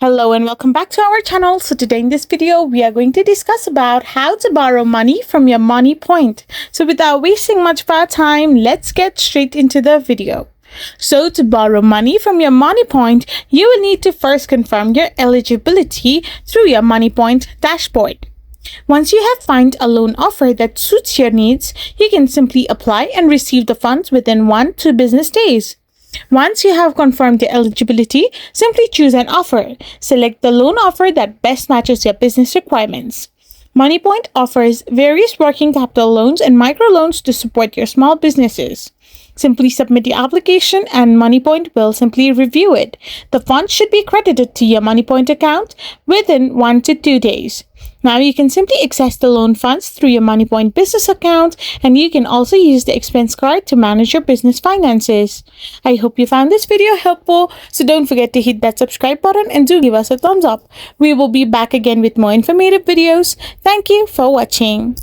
Hello and welcome back to our channel. So today in this video, we are going to discuss about how to borrow money from your Moneypoint. So without wasting much of our time, let's get straight into the video. So to borrow money from your Moneypoint, you will need to first confirm your eligibility through your Moneypoint dashboard. Once you have found a loan offer that suits your needs, you can simply apply and receive the funds within 1-2 business days. Once you have confirmed your eligibility, simply choose an offer. Select the loan offer that best matches your business requirements. Moneypoint offers various working capital loans and microloans to support your small businesses. Simply submit the application and Moneypoint will simply review it. The funds should be credited to your Moneypoint account within 1 to 2 days. Now you can simply access the loan funds through your Moneypoint business account, and you can also use the expense card to manage your business finances. I hope you found this video helpful, so don't forget to hit that subscribe button and do give us a thumbs up. We will be back again with more informative videos. Thank you for watching.